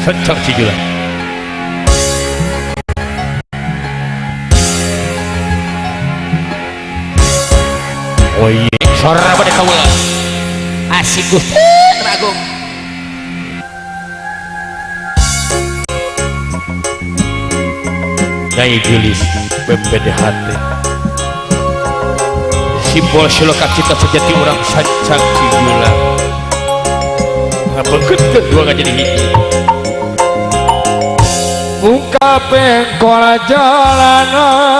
Sancang Cijulang. Oh iya, suara pada kaula asik Gusti Agung. Nyai Gelis bembede hati simbol siloka cita sejati orang Sancang Cijulang. Ngabekeun kedua nggak jadi hiji buka pengkola jalanan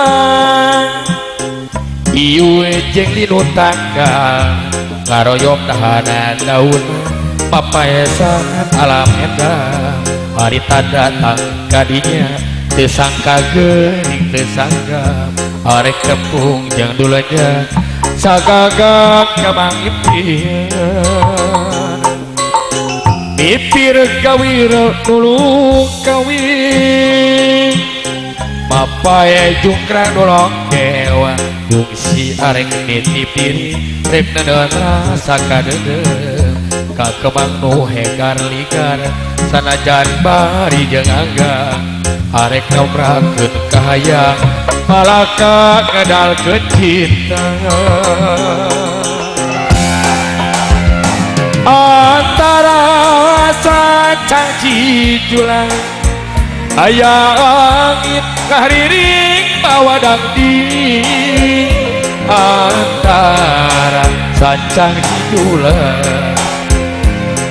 ieu jeung linu tangga ngaroyok dahana daun papaesan alam endah harita datang kadinya teu sangka geuning teu sangka arek tepung jeung dulunya sagagak kamang mipir gawir nulung kawin mapaya jungkrang dolong dewa si arek nitipiri rek neneun rasa kadeudeum ka kemang nu hegar ligar sanajan bari jeung angga arek ngomrakeun kahayang malaka ngedalkeun cinta antara Sancang Cijulang aya angin kahariring bawadang dingin antara Sancang Cijulang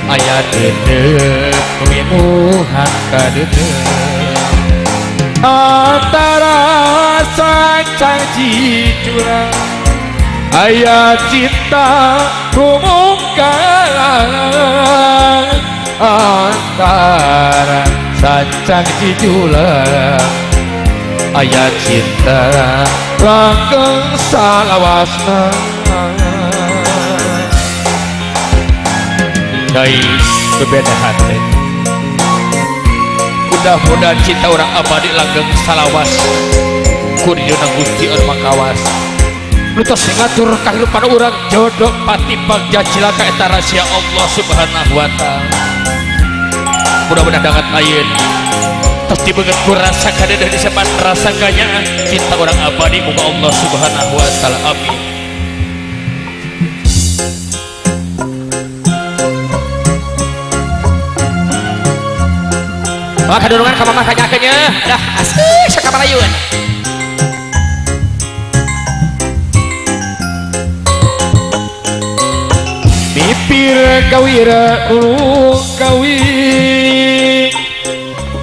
aya deudeuh mimuhan kadeudeuh antara Sancang Cijulang aya cinta rumungkan antara Sancang Cijulang aya cinta langgeng salawasna dari berbeda hati mudah-mudahan cinta orang abadi langgeng salawas kuridona Gusti anu makawas lutos ngatur kahirupan urang jodoh pati bagja cilaka eta rahasia Allah Subhanahu wa taala. Mudah-mudahan dangat ayeun tos dibeungeut ku rasa kadeudeung disebat rasa ganyaan cinta orang abadi muga Allah Subhanahu wa taala amin. Wah kadurungan ka mamah kanyakeunnya dah asik sakamarayun. Mipir gawira ulung kawin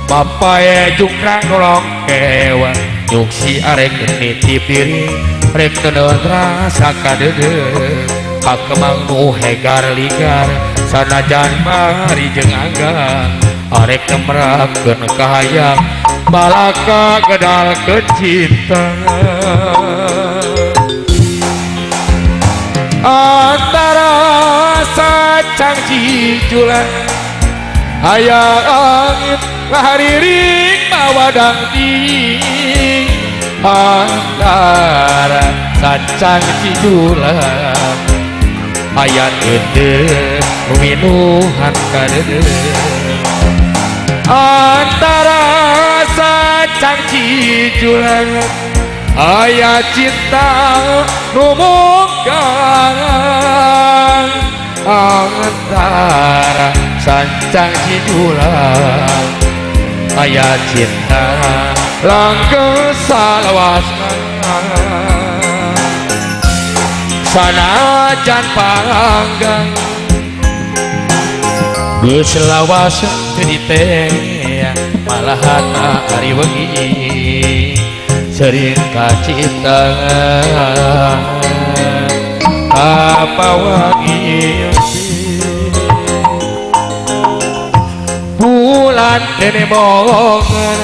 papae jungkrang nolong kewa nyuksi arek nitipiri rek neneun rasa kadeudeung ka kemang nu hegar ligar sanajan bari jeung angga arek nemrakeun kahayang balaka gedalkeun cinta antara Sancang Cijulang aya angin ngahariring bawadang dingin antara Sancang Cijulang aya deudeuh minuhan kadeudeuh antara Sancang Cijulang aya cinta numungkan antara Sancang Cijulang aya cinta langgeng salawasna sanajan panggang geus lawas teu diteh malahan ari wengi sering kacita apa wangi bulan dene mongan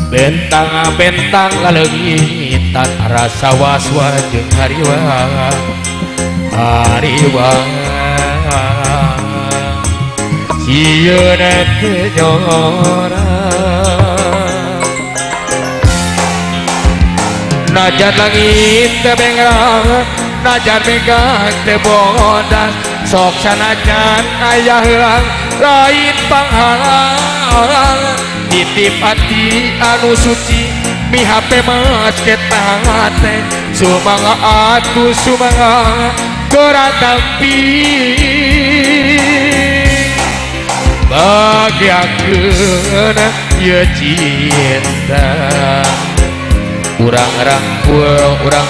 bentang-bentang laleungitan rasa was-was jeung hariwang sieun teh nyora najan langit teu bengrang najan megang teu bodas sok sanajan aya heulang lain panghalang titip hati anu suci mihape mas ketahate sumangga atuh sumangga gerak tampi bagiakeun ye cinta urang rangkul kuduan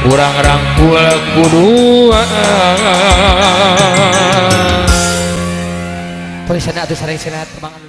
urang rangkul kuduan tulisanna atuh sareng silat mang anu